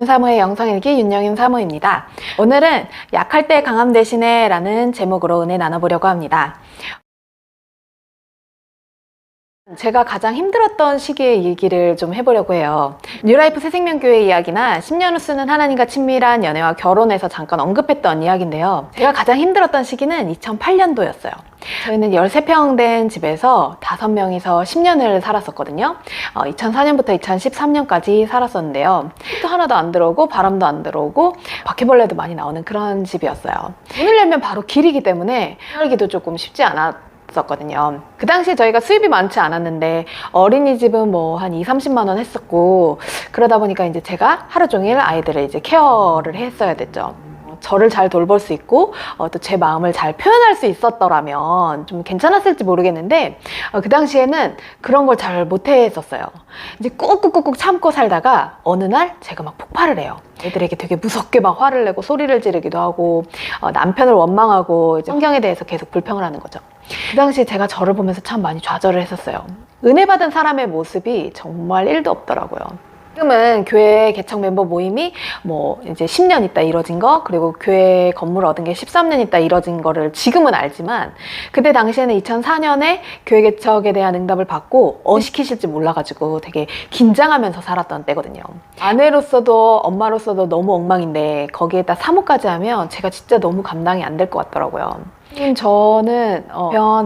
사모의 영상일기 윤영인 사모입니다. 오늘은 약할 때 강함 대신에 라는 제목으로 은혜 나눠보려고 합니다. 제가 가장 힘들었던 시기의 얘기를 좀 해보려고 해요. 뉴라이프 새생명교회 이야기나 10년 후 쓰는 하나님과 친밀한 연애와 결혼에서 잠깐 언급했던 이야기인데요. 제가 가장 힘들었던 시기는 2008년도였어요. 저희는 13평 된 집에서 5명이서 10년을 살았었거든요. 2004년부터 2013년까지 살았었는데요. 또 하나도 안 들어오고 바람도 안 들어오고 바퀴벌레도 많이 나오는 그런 집이었어요. 문을 열면 바로 길이기 때문에 살기도 조금 쉽지 않았었거든요. 그 당시에 저희가 수입이 많지 않았는데 어린이집은 뭐 한 20-30만 원 했었고, 그러다 보니까 이제 제가 하루 종일 아이들을 이제 케어를 했어야 됐죠. 저를 잘 돌볼 수 있고 또 제 마음을 잘 표현할 수 있었더라면 좀 괜찮았을지 모르겠는데, 그 당시에는 그런 걸 잘 못했었어요. 이제 꾹꾹꾹꾹 참고 살다가 어느 날 제가 막 폭발을 해요. 애들에게 되게 무섭게 막 화를 내고 소리를 지르기도 하고 남편을 원망하고 이제 환경에 대해서 계속 불평을 하는 거죠. 그 당시에 제가 저를 보면서 참 많이 좌절을 했었어요. 은혜 받은 사람의 모습이 정말 1도 없더라고요. 지금은 교회 개척 멤버 모임이 뭐 이제 10년 있다 이뤄진 거, 그리고 교회 건물 얻은 게 13년 있다 이뤄진 거를 지금은 알지만, 그때 당시에는 2004년에 교회 개척에 대한 응답을 받고 시키실지 몰라가지고 되게 긴장하면서 살았던 때거든요. 아내로서도 엄마로서도 너무 엉망인데 거기에다 사모까지 하면 제가 진짜 너무 감당이 안 될 것 같더라고요. 저는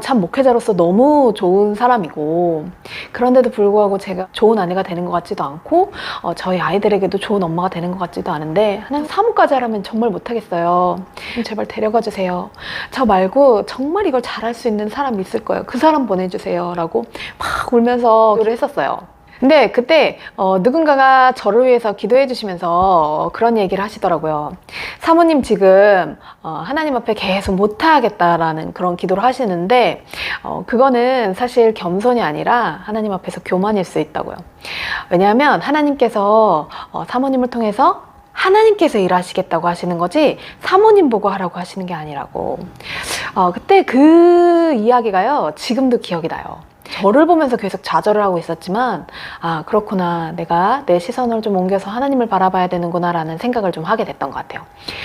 참 목회자로서 너무 좋은 사람이고, 그런데도 불구하고 제가 좋은 아내가 되는 것 같지도 않고 저희 아이들에게도 좋은 엄마가 되는 것 같지도 않은데, 하나님 사모까지 하라면 정말 못하겠어요. 제발 데려가 주세요. 저 말고 정말 이걸 잘할 수 있는 사람이 있을 거예요. 그 사람 보내주세요 라고 막 울면서 기도를 했었어요. 근데 그때 누군가가 저를 위해서 기도해 주시면서 그런 얘기를 하시더라고요. 사모님 지금 하나님 앞에 계속 못하겠다라는 그런 기도를 하시는데, 그거는 사실 겸손이 아니라 하나님 앞에서 교만일 수 있다고요. 왜냐하면 하나님께서 사모님을 통해서 하나님께서 일하시겠다고 하시는 거지 사모님 보고 하라고 하시는 게 아니라고. 그때 그 이야기가요, 지금도 기억이 나요. 저를 보면서 계속 좌절을 하고 있었지만, 그렇구나, 내가 내 시선을 좀 옮겨서 하나님을 바라봐야 되는구나 라는 생각을 좀 하게 됐던 것 같아요.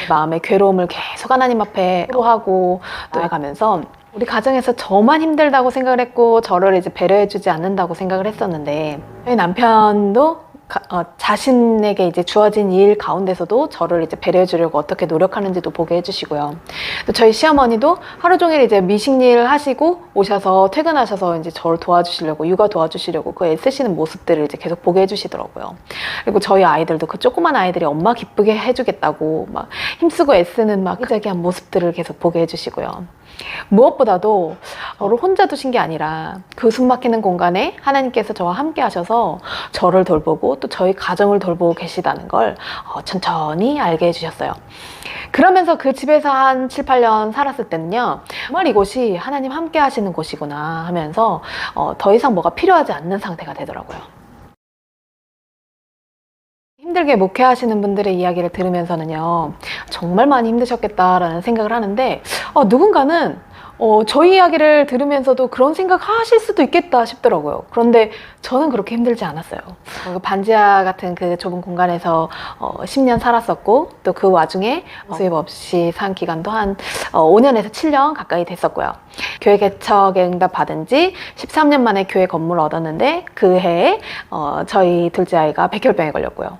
마음의 괴로움을 계속 하나님 앞에 하고 또 해가면서, 우리 가정에서 저만 힘들다고 생각을 했고 저를 이제 배려해주지 않는다고 생각을 했었는데, 저희 남편도 자신에게 이제 주어진 일 가운데서도 저를 이제 배려해 주려고 어떻게 노력하는지도 보게 해주시고요. 또 저희 시어머니도 하루 종일 이제 미식일 하시고 오셔서 퇴근하셔서 이제 저를 도와주시려고, 육아 도와주시려고 그 애쓰시는 모습들을 이제 계속 보게 해주시더라고요. 그리고 저희 아이들도, 그 조그만 아이들이 엄마 기쁘게 해주겠다고 막 힘쓰고 애쓰는 막 기자기한 모습들을 계속 보게 해주시고요. 무엇보다도 저를 혼자 두신 게 아니라 그 숨막히는 공간에 하나님께서 저와 함께 하셔서 저를 돌보고 또 저희 가정을 돌보고 계시다는 걸 천천히 알게 해주셨어요. 그러면서 그 집에서 한 7-8년 살았을 때는요, 정말 이곳이 하나님 함께 하시는 곳이구나 하면서 더 이상 뭐가 필요하지 않는 상태가 되더라고요. 힘들게 목회하시는 분들의 이야기를 들으면서는요, 정말 많이 힘드셨겠다라는 생각을 하는데, 누군가는 저희 이야기를 들으면서도 그런 생각 하실 수도 있겠다 싶더라고요. 그런데 저는 그렇게 힘들지 않았어요. 반지하 같은 그 좁은 공간에서 10년 살았었고, 또 그 와중에 수입 없이 산 기간도 한 5년에서 7년 가까이 됐었고요. 교회 개척에 응답 받은 지 13년 만에 교회 건물을 얻었는데, 그 해에 저희 둘째 아이가 백혈병에 걸렸고요.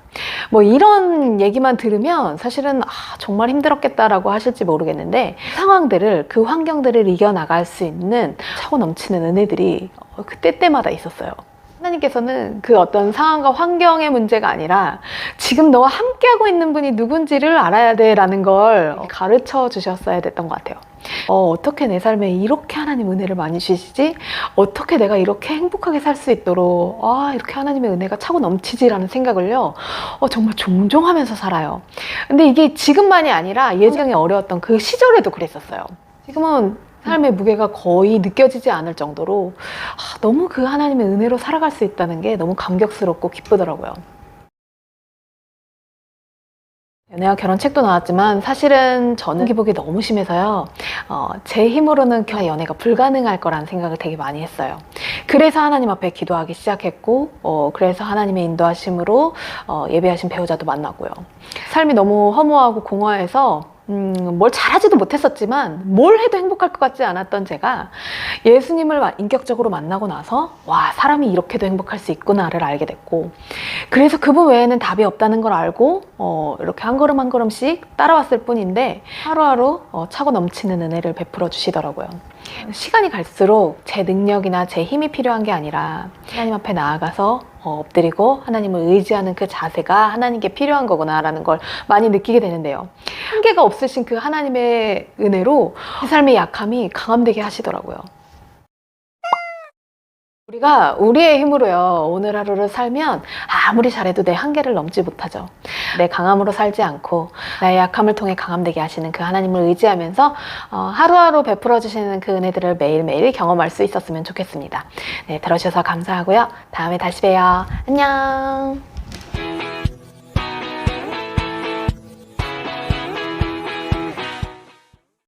뭐 이런 얘기만 들으면 사실은 정말 힘들었겠다라고 하실지 모르겠는데, 상황들을, 그 환경들을 이겨나갈 수 있는 차고 넘치는 은혜들이 그때때마다 있었어요. 하나님께서는 그 어떤 상황과 환경의 문제가 아니라 지금 너와 함께하고 있는 분이 누군지를 알아야 돼 라는 걸 가르쳐 주셨어야 됐던 것 같아요. 어떻게 내 삶에 이렇게 하나님 은혜를 많이 주시지? 어떻게 내가 이렇게 행복하게 살 수 있도록 이렇게 하나님의 은혜가 차고 넘치지라는 생각을요, 정말 종종 하면서 살아요. 근데 이게 지금만이 아니라 예전에 어려웠던 그 시절에도 그랬었어요. 지금은 삶의 무게가 거의 느껴지지 않을 정도로 너무 그 하나님의 은혜로 살아갈 수 있다는 게 너무 감격스럽고 기쁘더라고요. 연애와 결혼 책도 나왔지만 사실은 저는 기복이 너무 심해서요. 제 힘으로는 연애가 불가능할 거라는 생각을 되게 많이 했어요. 그래서 하나님 앞에 기도하기 시작했고 그래서 하나님의 인도하심으로 예배하신 배우자도 만나고요. 삶이 너무 허무하고 공허해서 뭘 잘하지도 못했었지만 뭘 해도 행복할 것 같지 않았던 제가 예수님을 인격적으로 만나고 나서 와, 사람이 이렇게도 행복할 수 있구나를 알게 됐고, 그래서 그분 외에는 답이 없다는 걸 알고 이렇게 한 걸음 한 걸음씩 따라왔을 뿐인데 하루하루 차고 넘치는 은혜를 베풀어 주시더라고요. 시간이 갈수록 제 능력이나 제 힘이 필요한 게 아니라 하나님 앞에 나아가서 엎드리고 하나님을 의지하는 그 자세가 하나님께 필요한 거구나라는 걸 많이 느끼게 되는데요. 한계가 없으신 그 하나님의 은혜로 이 삶의 약함이 강함되게 하시더라고요. 우리가 우리의 힘으로요, 오늘 하루를 살면 아무리 잘해도 내 한계를 넘지 못하죠. 내 강함으로 살지 않고 나의 약함을 통해 강함되게 하시는 그 하나님을 의지하면서 하루하루 베풀어 주시는 그 은혜들을 매일매일 경험할 수 있었으면 좋겠습니다. 네, 들어주셔서 감사하고요. 다음에 다시 봬요. 안녕.